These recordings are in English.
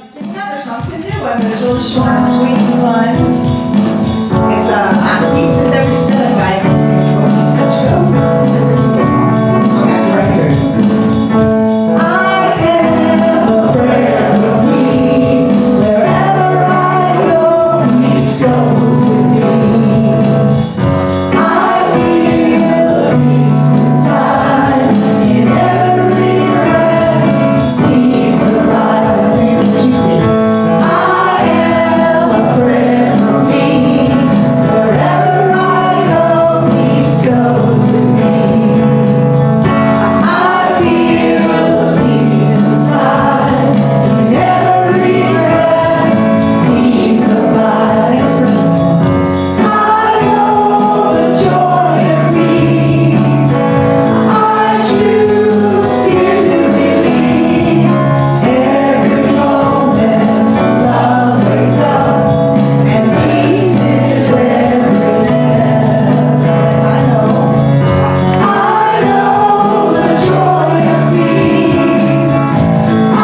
Sing another song. It's a new one, but it's really short and sweet and fun. It's Pieces Every Step by Bodhi Setchko. I'll have you right here. I have a prayer for peace. Wherever I go, peace goes with me. I feel the peace inside in every breath. Peace alive. Sing it as you sing. I have a prayer for peace. Wherever I go, peace goes with me. I feel the peace inside in every breath. Peace abides. I know the joy of peace. I choose fear to release. Every moment love wakes up and peace is everywhere. I know the joy of peace. I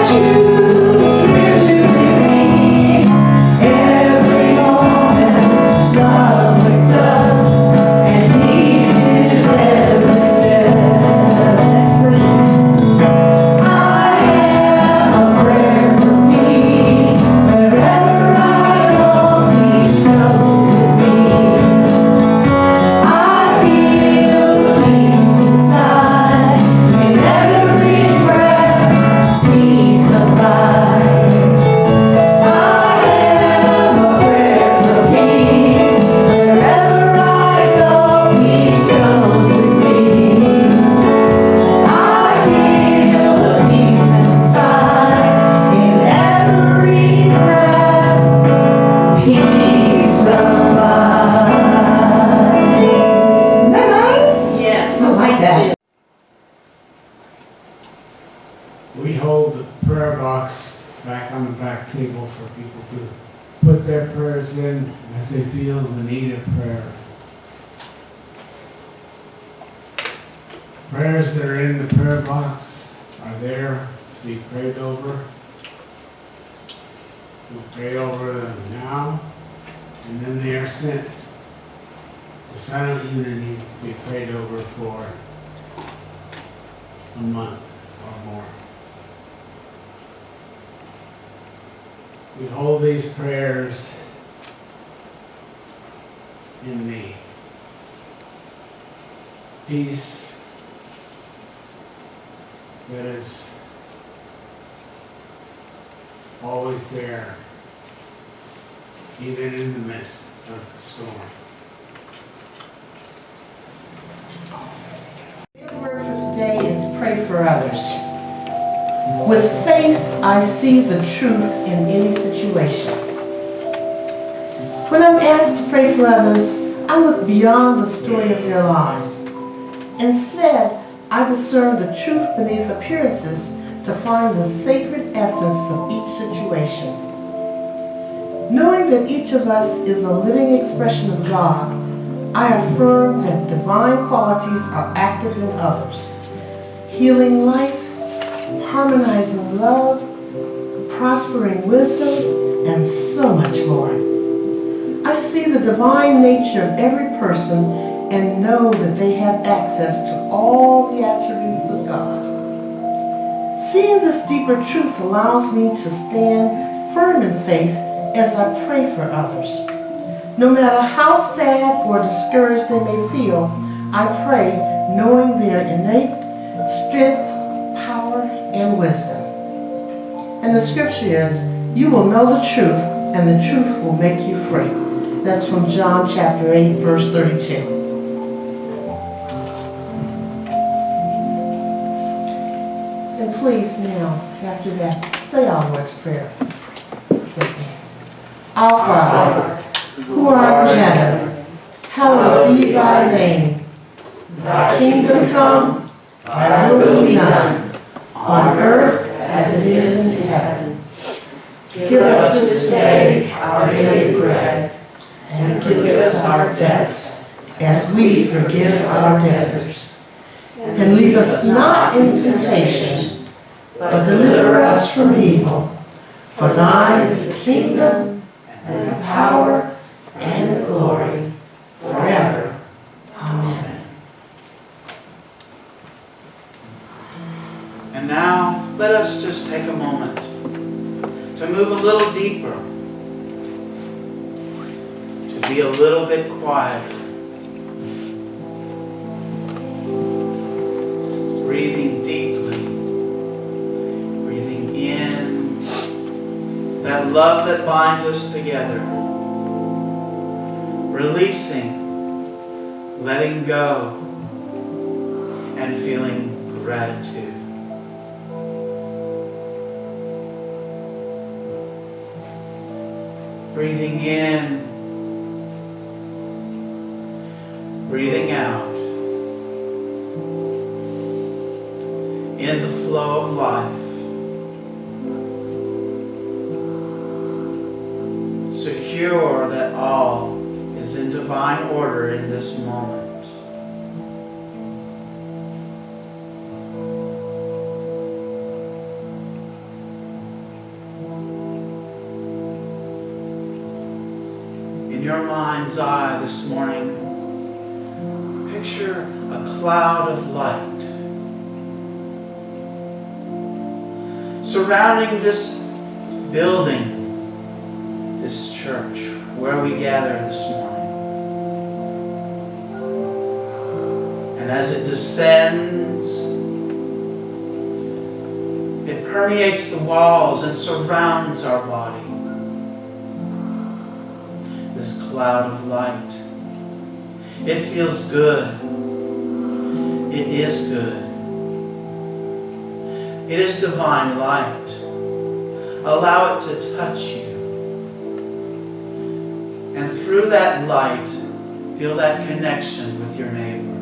choose fear to release. Every moment love wakes up and peace is everywhere. I have a prayer for peace. Wherever I go, peace goes with me. I feel the peace inside in every breath. Peace abides. I have a prayer for peace. Wherever I go, peace goes with me. I feel the peace inside in every breath. Peace abides. Is that nice? Yes. I like that. We hold the prayer box back on the back table for people to put their prayers in as they feel the need of prayer. Prayers that are in the prayer box are there to be prayed over. We pray over them now, and then they are sent to silent unity to be prayed over for a month or more. We hold these prayers in the peace that is always there, even in the midst of the storm. The word for today is pray for others. With faith, I see the truth in any situation. When I'm asked to pray for others, I look beyond the story of their lives. Instead, I discern the truth beneath appearances to find the sacred essence of each situation. Knowing that each of us is a living expression of God, I affirm that divine qualities are active in others, healing life, harmonizing love, prospering wisdom, and so much more. I see the divine nature of every person and know that they have access to all the attributes of God. Seeing this deeper truth allows me to stand firm in faith as I pray for others. No matter how sad or discouraged they may feel, I pray knowing their innate strength, power, and wisdom. And the scripture is, you will know the truth, and the truth will make you free. That's from John chapter 8, verse 32. And please now, after that, say our Lord's Prayer with me. Our Father, who art in heaven, hallowed be thy name. Thy kingdom come, thy will be done, on earth as it is in heaven. Give us this day our daily bread, and forgive us our debts, as we forgive our debtors. And lead us not into temptation, but deliver us from evil. For thine is the kingdom, and the power, and the glory, forever. Amen. And now, let us just take a moment to move a little deeper, to be a little bit quieter. Breathing deeply, breathing in that love that binds us together. Releasing, letting go, and feeling gratitude. Breathing in, breathing out, in the flow of life. Secure that all is in divine order in this moment. In your mind's eye this morning, picture a cloud of light surrounding this building, this church, where we gather this morning. And as it descends, it permeates the walls and surrounds our body. This cloud of light. It feels good. It is good. It is divine light. Allow it to touch you. And through that light, feel that connection with your neighbor.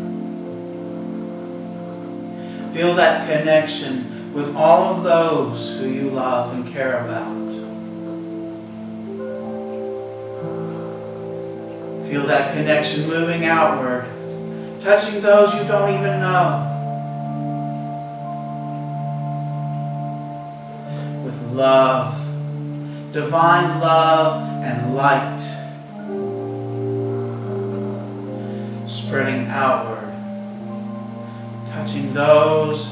Feel that connection with all of those who you love and care about. Feel that connection moving outward, touching those you don't even know. With love, divine love and light, spreading outward, touching those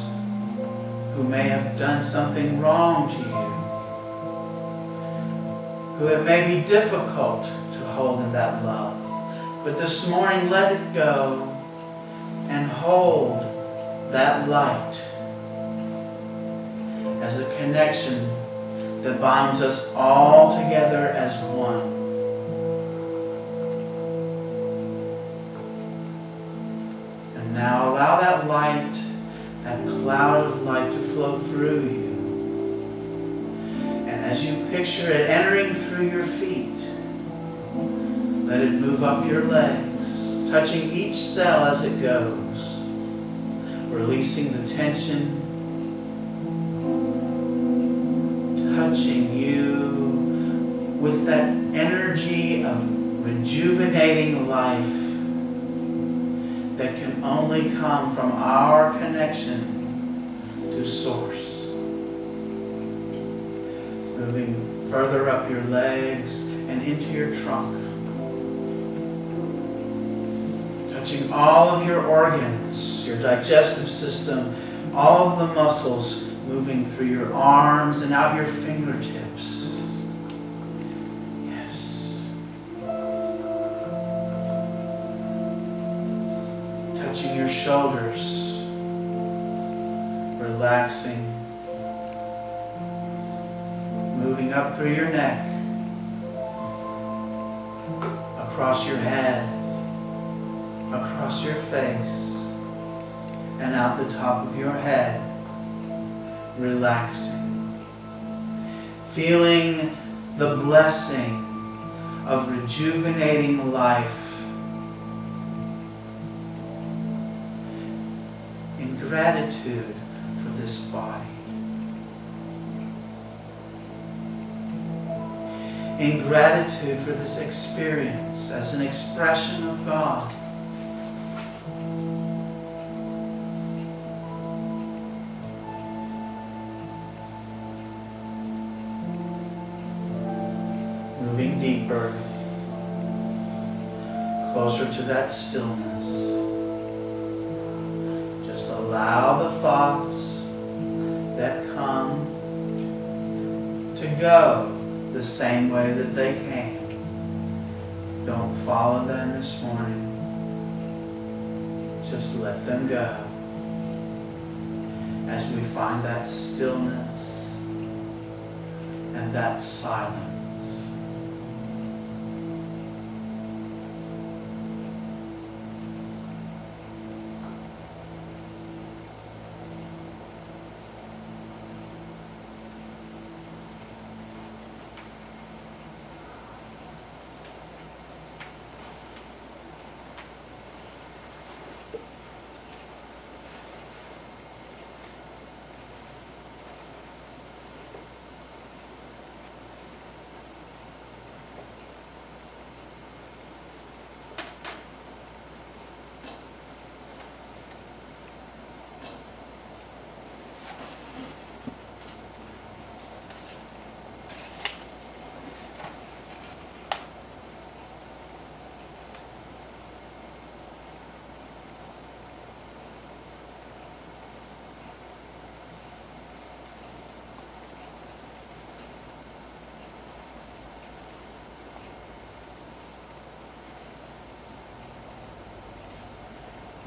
who may have done something wrong to you, who it may be difficult to hold in that love. But this morning, let it go and hold that light as a connection that binds us all together as one. And now allow that light, that cloud of light to flow through you. And as you picture it entering through your feet, let it move up your legs, touching each cell as it goes, releasing the tension, touching you with that energy of rejuvenating life that can only come from our connection to Source. Moving further up your legs and into your trunk. Touching all of your organs, your digestive system, all of the muscles, moving through your arms and out your fingertips. Yes. Touching your shoulders, relaxing, moving up through your neck, across your head, across your face, and out the top of your head, relaxing. Feeling the blessing of rejuvenating life in gratitude for this body. In gratitude for this experience as an expression of God. moving deeper, closer to that stillness. Just allow the thoughts that come to go the same way that they came. Don't follow them this morning. Just let them go as we find that stillness and that silence.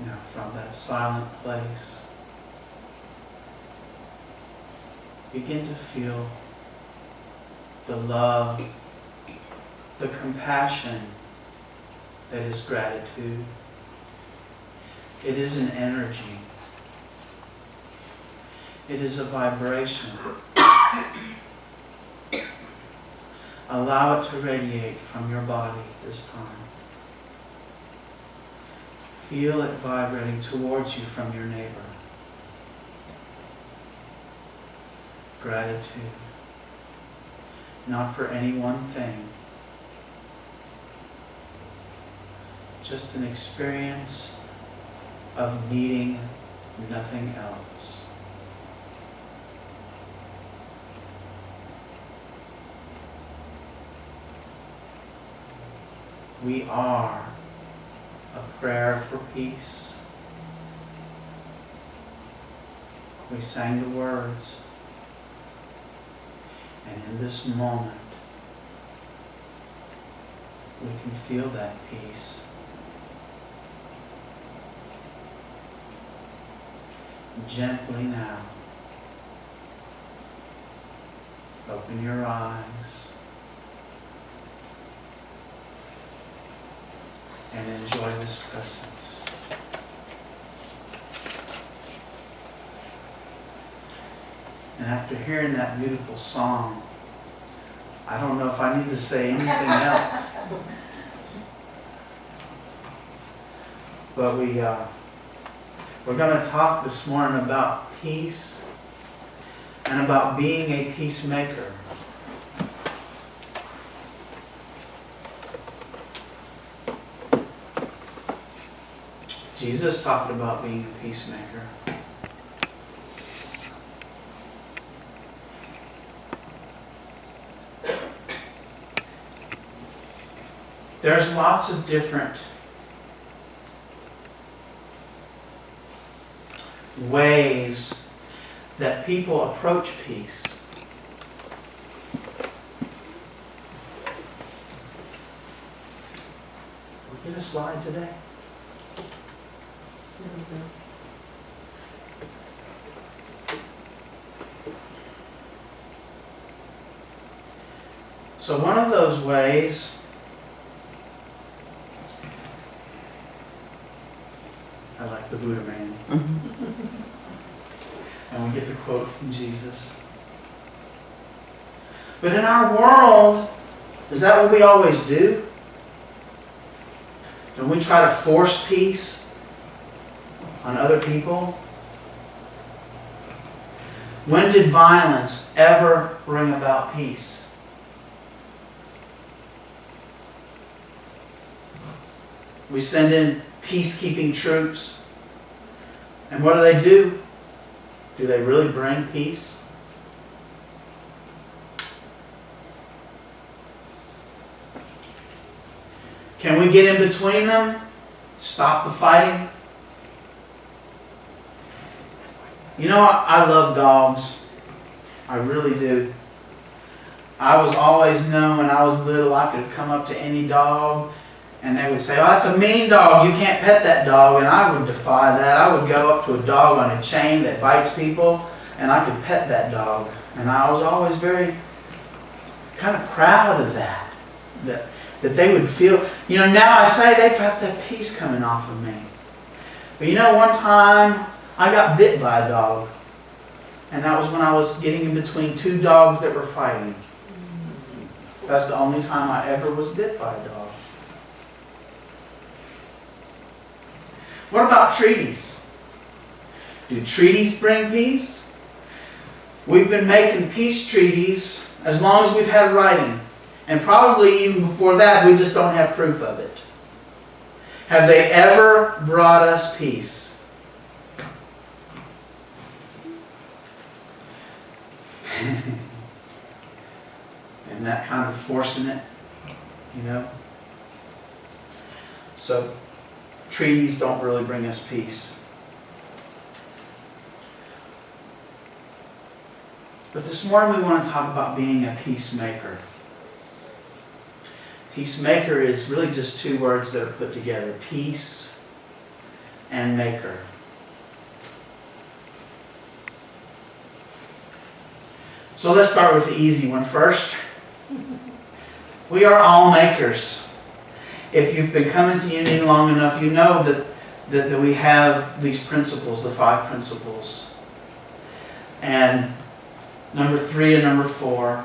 Now from that silent place, begin to feel the love, the compassion that is gratitude. It is an energy. It is a vibration. Allow it to radiate from your body this time. Feel it vibrating towards you from your neighbor. Gratitude. Not for any one thing. Just an experience of needing nothing else. We are a prayer for peace. We sang the words, and in this moment, we can feel that peace. Gently now, open your eyes and enjoy this presence. And after hearing that beautiful song, I don't know if I need to say anything else. But we're going to talk this morning about peace and about being a peacemaker. Jesus talked about being a peacemaker. There's lots of different ways that people approach peace. We get a slide today? So one of those ways I like the Buddha man. And we get the quote from Jesus. But in our world, is that what we always do? Don't we try to force peace on other people? When did violence ever bring about peace? We send in peacekeeping troops. And what do? Do they really bring peace? Can we get in between them? Stop the fighting? You know, I love dogs. I really do. I was always known when I was little, I could come up to any dog and they would say, "Oh, that's a mean dog. You can't pet that dog." And I would defy that. I would go up to a dog on a chain that bites people and I could pet that dog. And I was always very kind of proud of that. That they would feel, you know, now I say they've got that peace coming off of me. But you know, one time I got bit by a dog. And that was when I was getting in between two dogs that were fighting. That's the only time I ever was bit by a dog. What about treaties? Do treaties bring peace? We've been making peace treaties as long as we've had writing. And probably even before that, we just don't have proof of it. Have they ever brought us peace? And that kind of forcing it, you know? So, treaties don't really bring us peace. But this morning we want to talk about being a peacemaker. Peacemaker is really just two words that are put together. Peace and maker. So let's start with the easy one first. We are all makers. If you've been coming to Unity long enough, you know that we have these principles, the 5 principles. And number 3 and number 4,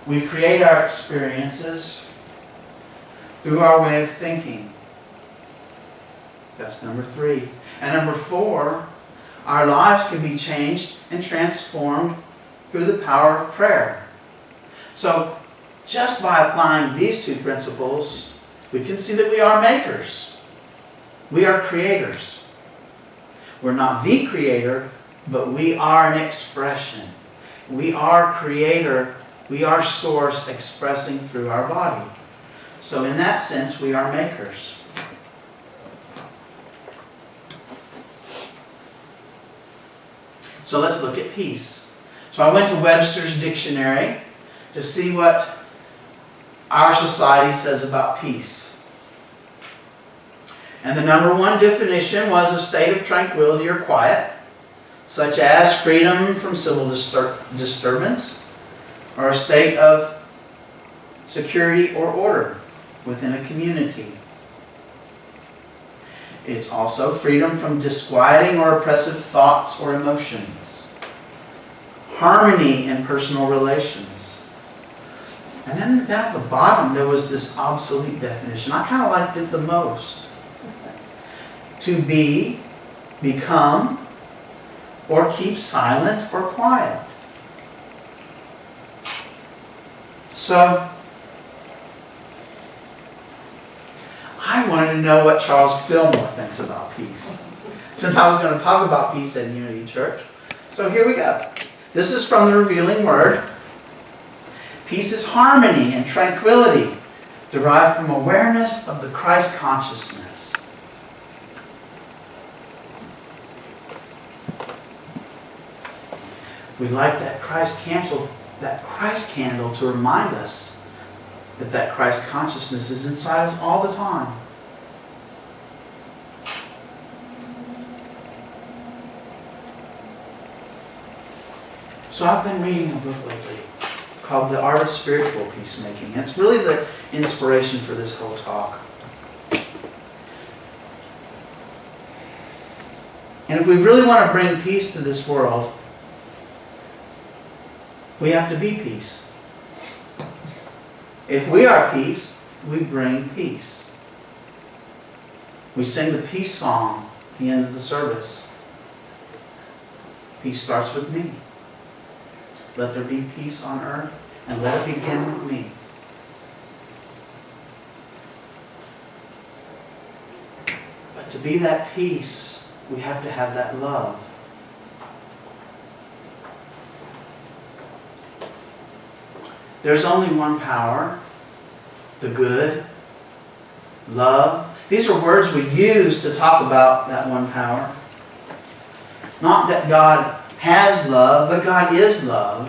we create our experiences through our way of thinking. That's number 3. And number 4, our lives can be changed and transformed through the power of prayer. So, just by applying these 2 principles, we can see that we are makers. We are creators. We're not the creator, but we are an expression. We are creator. We are source expressing through our body. So in that sense, we are makers. So let's look at peace. So I went to Webster's dictionary to see what our society says about peace. And the number 1 definition was a state of tranquility or quiet, such as freedom from civil disturbance, or a state of security or order within a community. It's also freedom from disquieting or oppressive thoughts or emotions. Harmony in personal relations. And then down at the bottom there was this obsolete definition. I kind of liked it the most. To be, become, or keep silent or quiet. So, I wanted to know what Charles Fillmore thinks about peace. Since I was going to talk about peace at Unity Church. So here we go. This is from the Revealing Word. Peace is harmony and tranquility derived from awareness of the Christ consciousness. We light that Christ candle to remind us that Christ consciousness is inside us all the time. So I've been reading a book lately called The Art of Spiritual Peacemaking. And it's really the inspiration for this whole talk. And if we really want to bring peace to this world, we have to be peace. If we are peace, we bring peace. We sing the peace song at the end of the service. Peace starts with me. Let there be peace on earth, and let it begin with me. But to be that peace, we have to have that love. There's only one power, the good, love. These are words we use to talk about that one power. Not that God has love, but God is love.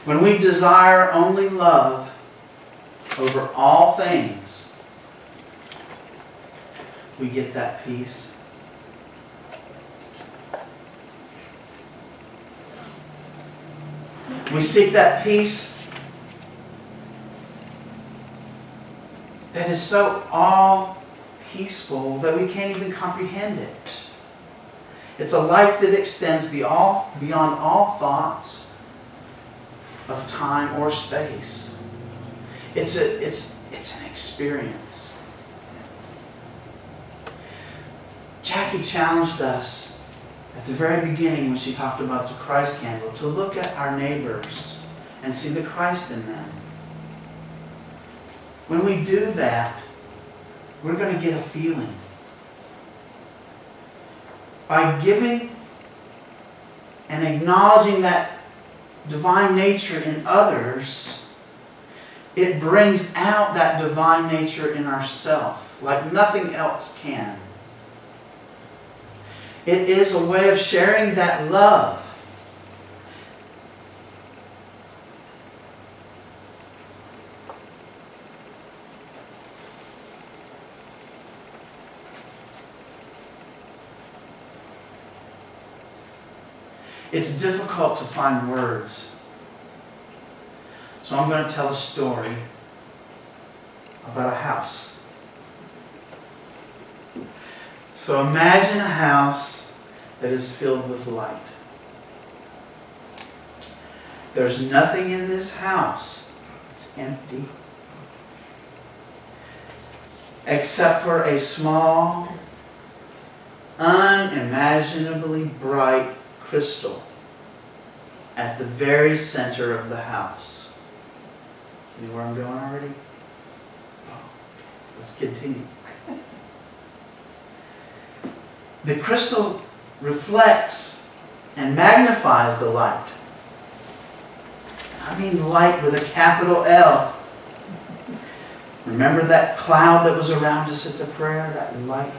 When we desire only love over all things, we get that peace. We seek that peace that is so all peaceful that we can't even comprehend it. It's a light that extends beyond all thoughts of time or space. It's an experience. Jackie challenged us at the very beginning when she talked about the Christ candle to look at our neighbors and see the Christ in them. When we do that, we're going to get a feeling. By giving and acknowledging that divine nature in others, it brings out that divine nature in ourselves like nothing else can. It is a way of sharing that love. It's difficult to find words. So I'm going to tell a story about a house. So imagine a house that is filled with light. There's nothing in this house. It's empty. Except for a small, unimaginably bright crystal at the very center of the house. You know where I'm going already? Oh, let's continue. The crystal reflects and magnifies the light. I mean light with a capital L. Remember that cloud that was around us at the prayer? That light,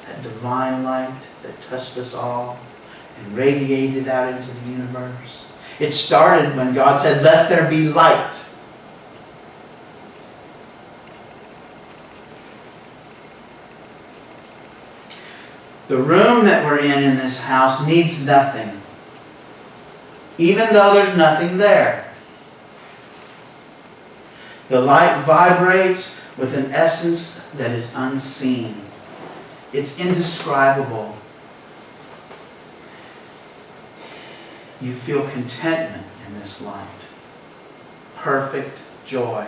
that divine light that touched us all and radiated out into the universe. It started when God said, "Let there be light." The room that we're in this house needs nothing, even though there's nothing there. The light vibrates with an essence that is unseen. It's indescribable. You feel contentment in this light. Perfect joy.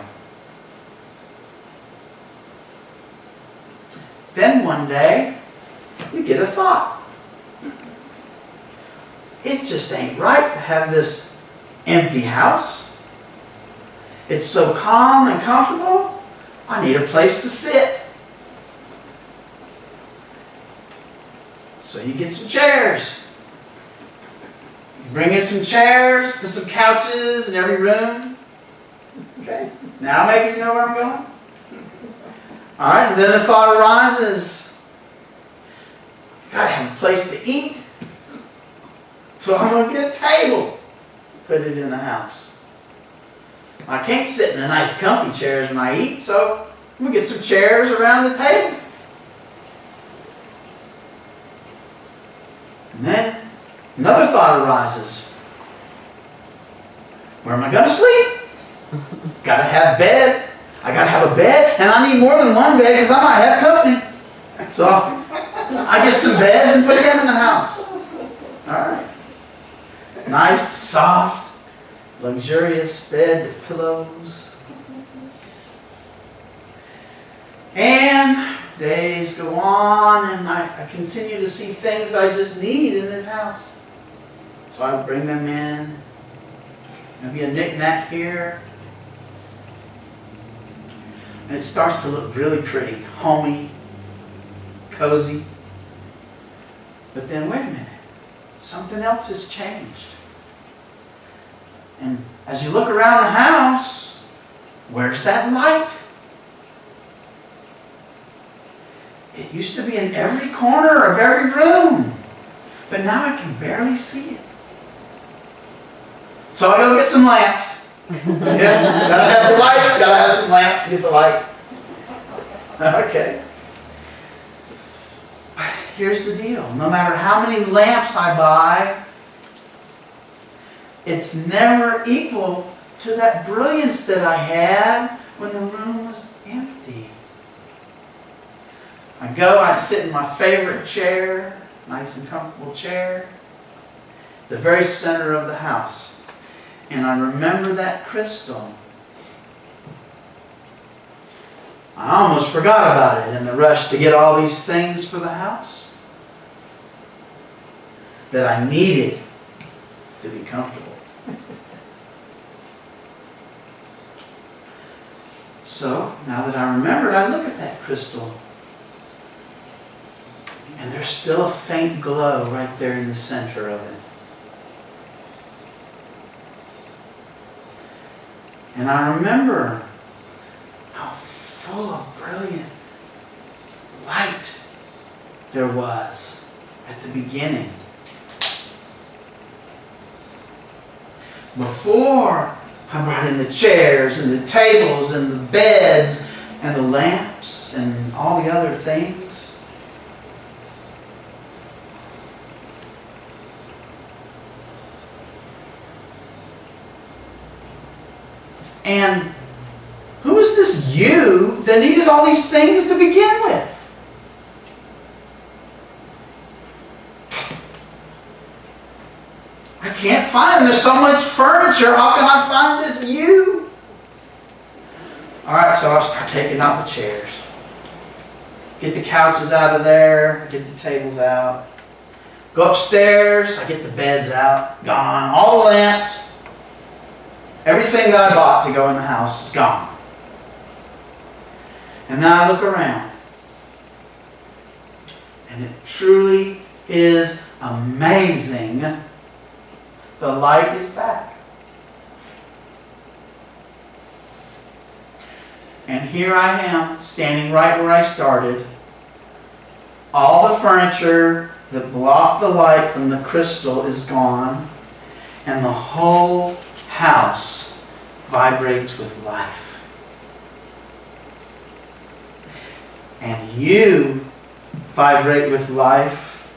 Then one day, you get a thought. It just ain't right to have this empty house. It's so calm and comfortable. I need a place to sit. So you get some chairs. You bring in some chairs, put some couches in every room. Okay, now maybe you know where I'm going. All right, and then the thought arises, gotta have a place to eat. So I'm going to get a table, put it in the house. I can't sit in the nice comfy chairs when I eat, so I'm going to get some chairs around the table. And then another thought arises. Where am I going to sleep? Gotta have bed. I gotta have a bed, and I need more than one bed because I might have company. So I get some beds and put them in the house. Alright. Nice, soft, luxurious bed with pillows. And days go on, and I continue to see things that I just need in this house. So I bring them in. Maybe a knick-knack here. And it starts to look really pretty, homey, cozy. But then, wait a minute. Something else has changed. And as you look around the house, where's that light? It used to be in every corner of every room, but now I can barely see it. So I go get some lamps. Yeah, gotta have the light, gotta have some lamps to get the light. Okay. Here's the deal. No matter how many lamps I buy, it's never equal to that brilliance that I had when the room was empty. I go, I sit in my favorite chair, nice and comfortable chair, the very center of the house. And I remember that crystal. I almost forgot about it in the rush to get all these things for the house that I needed to be comfortable. So, now that I remembered, I look at that crystal. And there's still a faint glow right there in the center of it. And I remember how full of brilliant light there was at the beginning. Before I brought in the chairs and the tables and the beds and the lamps and all the other things. And who is this you that needed all these things to begin with? I can't find them. There's so much furniture. How can I find this you? Alright, so I'll start taking out the chairs. Get the couches out of there. Get the tables out. Go upstairs. I get the beds out. Gone. All the lamps. Everything that I bought to go in the house is gone. And then I look around. And it truly is amazing. The light is back. And here I am, standing right where I started. All the furniture that blocked the light from the crystal is gone. And the whole house vibrates with life. And you vibrate with life.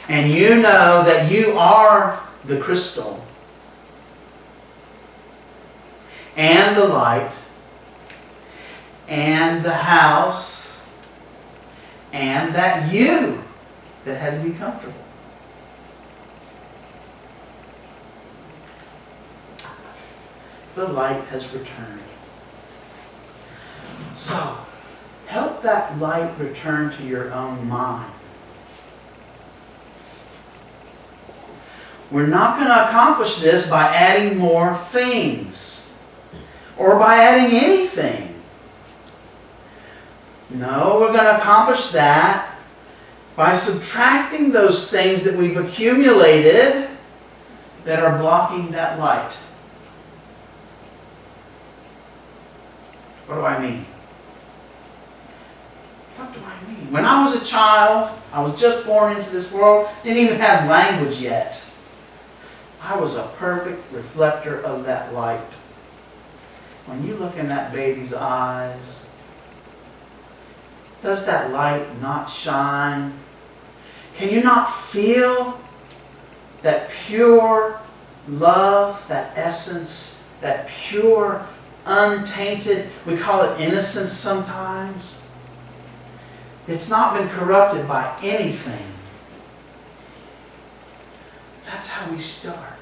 And you know that you are the crystal and the light and the house and that you that had to be comfortable. The light has returned. So, help that light return to your own mind. We're not going to accomplish this by adding more things or by adding anything. No, we're going to accomplish that by subtracting those things that we've accumulated that are blocking that light. What do I mean? What do I mean? When I was a child, I was just born into this world, didn't even have language yet. I was a perfect reflector of that light. When you look in that baby's eyes, does that light not shine? Can you not feel that pure love, that essence, that pure, untainted, we call it innocence sometimes? It's not been corrupted by anything. That's how we start.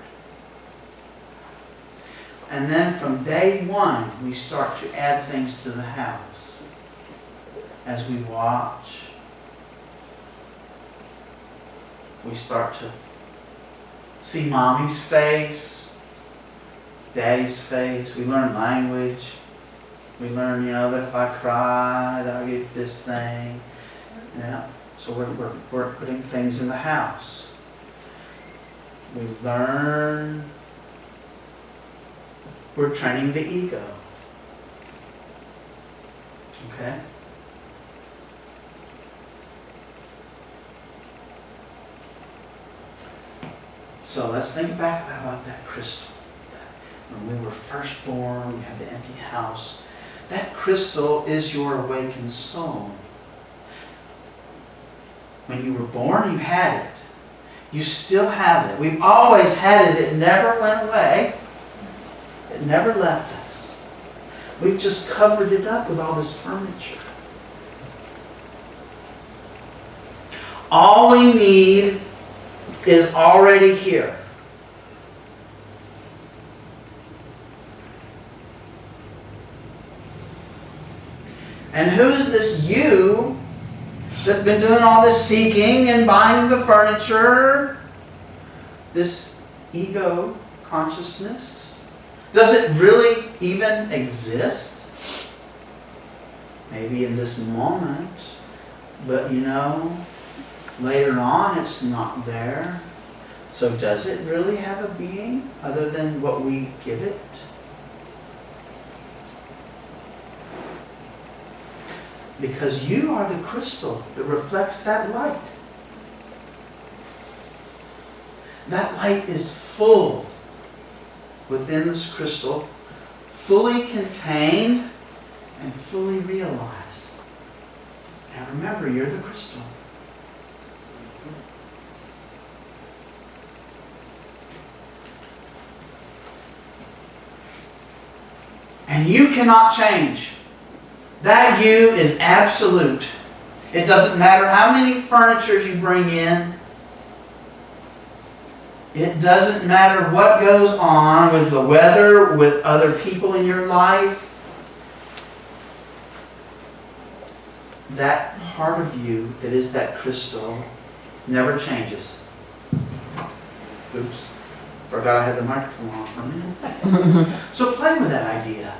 And then from day one, we start to add things to the house. As we watch, we start to see mommy's face, daddy's face. We learn language. We learn, that if I cry, that I'll get this thing. Yeah. So we're putting things in the house. We learn We're training the ego. Okay? So let's think back about that crystal. When we were first born, we had the empty house. That crystal is your awakened soul. When you were born, you had it. You still have it. We've always had it. It never went away. It never left us. We've just covered it up with all this furniture. All we need is already here. And who is this you that's been doing all this seeking and buying the furniture? This ego consciousness? Does it really even exist? Maybe in this moment, but later on it's not there. So does it really have a being other than what we give it? Because you are the crystal that reflects that light. That light is full within this crystal, fully contained and fully realized. And remember, you're the crystal. And you cannot change. That you is absolute. It doesn't matter how many furnitures you bring in. It doesn't matter what goes on with the weather, with other people in your life. That part of you that is that crystal never changes. Oops. Forgot I had the microphone on for a minute. So play with that idea.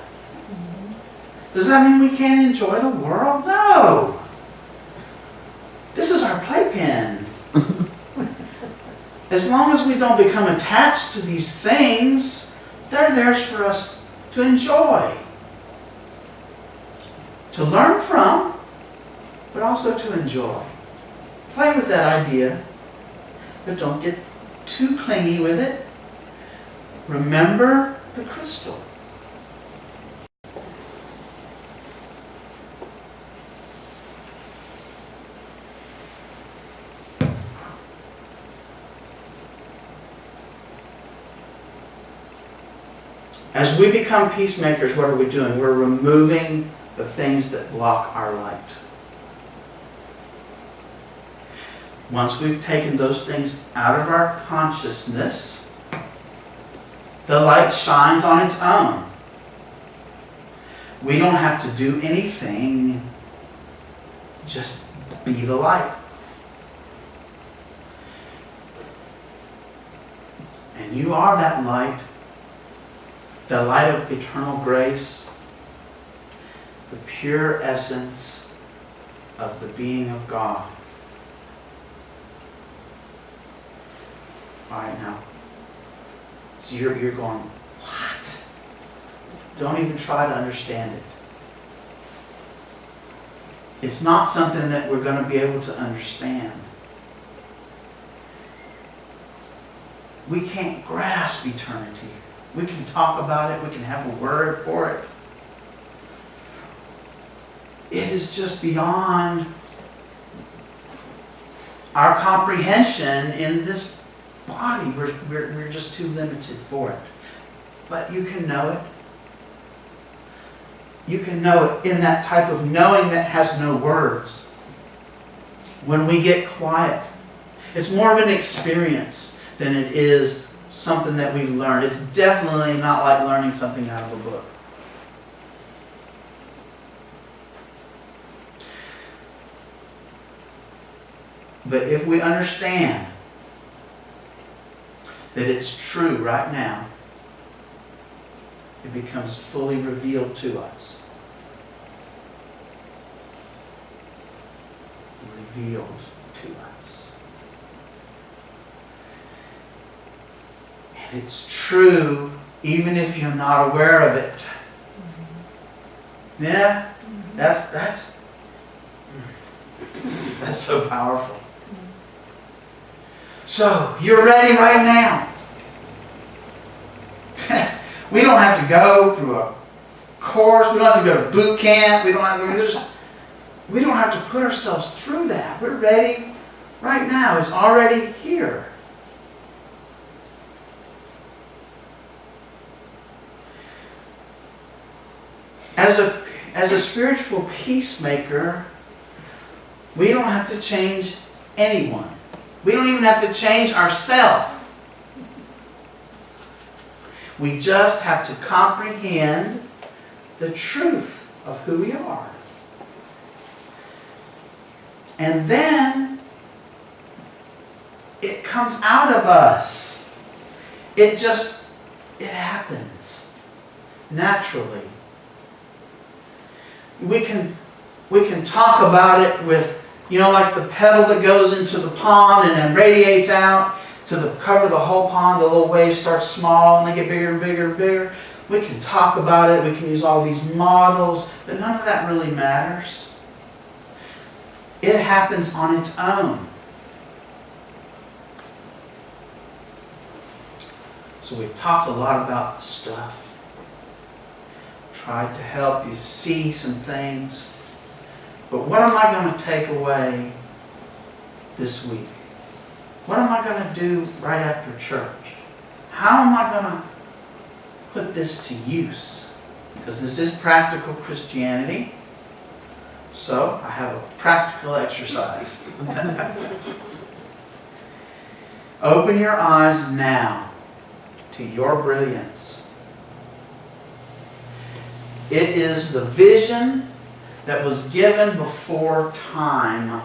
Does that mean we can't enjoy the world? No. This is our playpen. As long as we don't become attached to these things, they're there for us to enjoy. To learn from, but also to enjoy. Play with that idea, but don't get too clingy with it. Remember the crystal. As we become peacemakers, what are we doing? We're removing the things that block our light. Once we've taken those things out of our consciousness, the light shines on its own. We don't have to do anything, just be the light. And you are that light. The light of eternal grace, the pure essence of the being of God. All right, now. So you're going, what? Don't even try to understand it. It's not something that we're going to be able to understand. We can't grasp eternity. We can talk about it. We can have a word for it. It is just beyond our comprehension in this body. We're just too limited for it. But you can know it. You can know it in that type of knowing that has no words. When we get quiet, it's more of an experience than it is something that we learn. It's definitely not like learning something out of a book. But if we understand that it's true right now, it becomes fully revealed to us. Revealed to us. And it's true even if you're not aware of it. Yeah, that's so powerful. So, you're ready right now. We don't have to go through a course. We don't have to go to boot camp. We don't have to put ourselves through that. We're ready right now. It's already here. As a spiritual peacemaker, we don't have to change anyone. We don't even have to change ourselves. We just have to comprehend the truth of who we are. And then it comes out of us. It happens naturally. We can talk about it with, like the pedal that goes into the pond and then radiates out to cover the whole pond. The little waves start small and they get bigger and bigger and bigger. We can talk about it. We can use all these models, but none of that really matters. It happens on its own. So we've talked a lot about stuff. Tried to help you see some things. But what am I going to take away this week? What am I going to do right after church? How am I going to put this to use? Because this is practical Christianity. So I have a practical exercise. Open your eyes now to your brilliance. It is the vision that was given before time.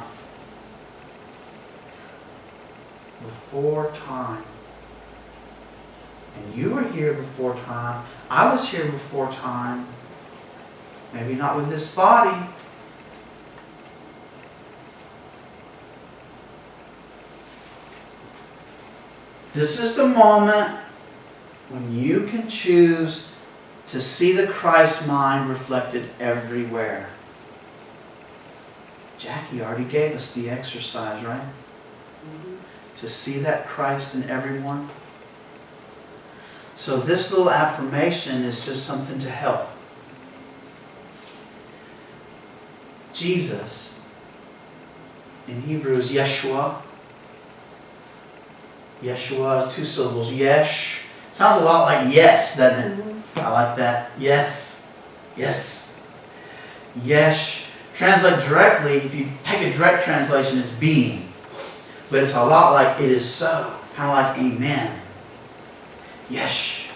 Before time. And you were here before time. I was here before time. Maybe not with this body. This is the moment when you can choose to see the Christ mind reflected everywhere. Jackie already gave us the exercise, right? To see that Christ in everyone. So this little affirmation is just something to help. Jesus, in Hebrew, is Yeshua. Yeshua, 2 syllables. Yesh. Sounds a lot like yes, doesn't it? I like that. Yes. Yes. Yesh. Translate directly, if you take a direct translation, it's being. But it's a lot like it is so. Kind of like amen. Yesh.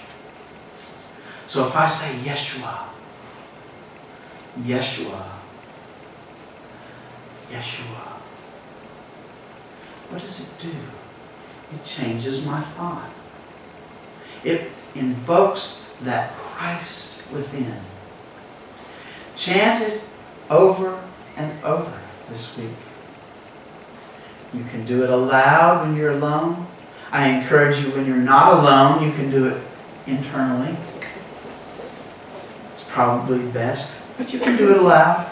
So if I say Yeshua, Yeshua, Yeshua, what does it do? It changes my thought. It invokes that Christ within. Chant it over and over this week. You can do it aloud when you're alone. I encourage you when you're not alone, you can do it internally. It's probably best, but you can do it aloud.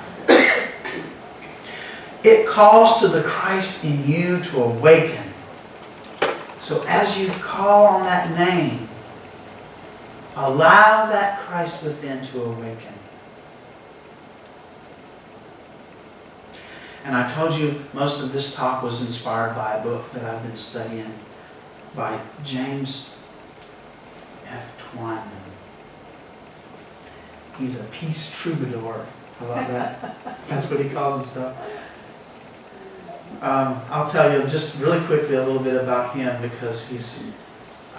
It calls to the Christ in you to awaken. So as you call on that name, allow that Christ within to awaken. And I told you most of this talk was inspired by a book that I've been studying by James F. Twyman. He's a peace troubadour. How about that? That's what he calls himself. I'll tell you just really quickly a little bit about him because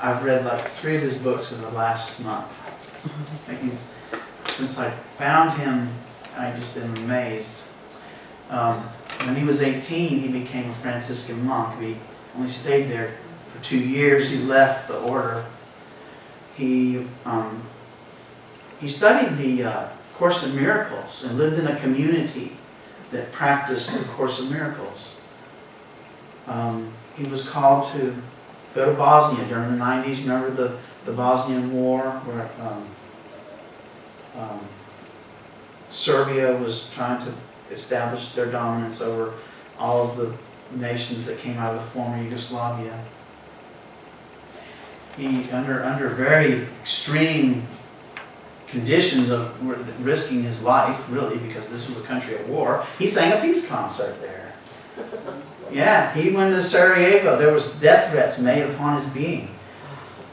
I've read like 3 of his books in the last month. Since I found him, I just am amazed. When he was 18, he became a Franciscan monk. He only stayed there for 2 years. He left the order. He studied the Course in Miracles and lived in a community that practiced the Course in Miracles. He was called to go to Bosnia during the 90s. Remember the the Bosnian War, where Serbia was trying to establish their dominance over all of the nations that came out of the former Yugoslavia. He, under very extreme conditions of risking his life, really, because this was a country at war, he sang a peace concert there. Yeah, he went to Sarajevo. There was death threats made upon his being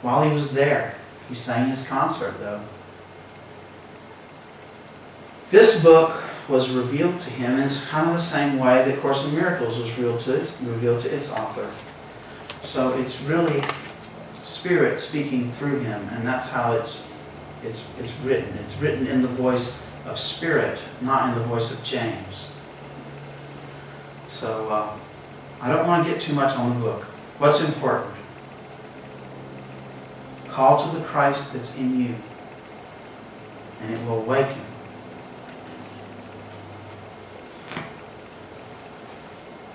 while he was there. He sang his concert, though. This book was revealed to him in kind of the same way that Course in Miracles was revealed to its author. So it's really Spirit speaking through him, and that's how it's written. It's written in the voice of Spirit, not in the voice of James. So I don't want to get too much on the book. What's important? Call to the Christ that's in you, and it will awaken.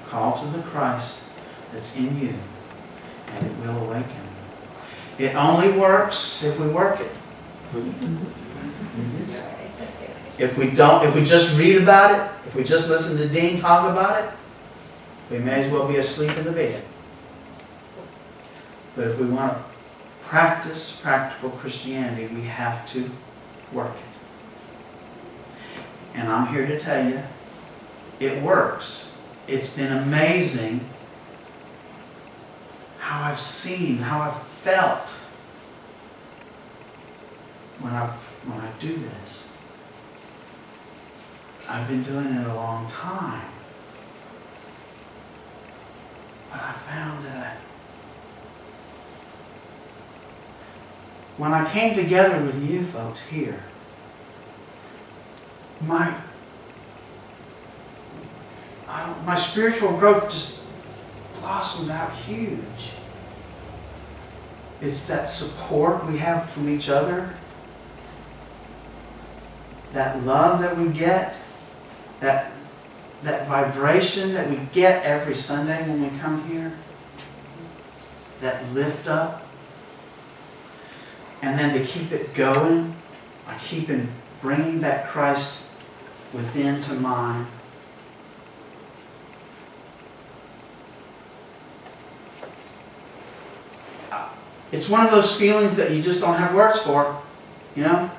Call to the Christ that's in you, and it will awaken. It only works if we work it. If we just read about it, if we just listen to Dean talk about it, we may as well be asleep in the bed. But if we want to practice practical Christianity, we have to work it. And I'm here to tell you, it works. It's been amazing how I've seen, how I've felt when I do this. I've been doing it a long time. But I found that when I came together with you folks here, my spiritual growth just blossomed out huge. It's that support we have from each other, that love that we get, that vibration that we get every Sunday when we come here, that lift up. And then to keep it going, I keep bringing that Christ within to mine. It's one of those feelings that you just don't have words for, you know?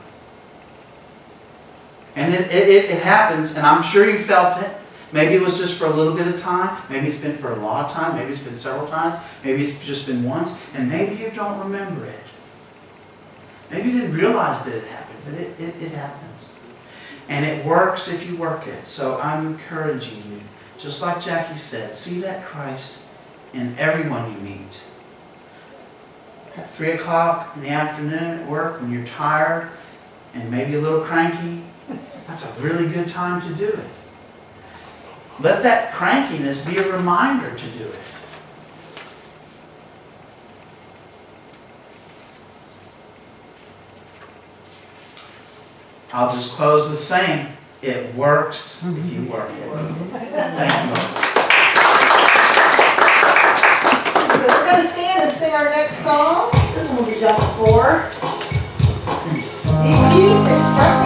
And it happens, and I'm sure you felt it. Maybe it was just for a little bit of time. Maybe it's been for a lot of time. Maybe it's been several times. Maybe it's just been once. And maybe you don't remember it. Maybe you didn't realize that it happened, but it happens. And it works if you work it. So I'm encouraging you, just like Jackie said, see that Christ in everyone you meet. At 3 o'clock in the afternoon at work, when you're tired and maybe a little cranky, that's a really good time to do it. Let that crankiness be a reminder to do it. I'll just close with saying, it works if you work it. Thank you. We're going to stand and sing our next song. This one will be done before. Peace expressing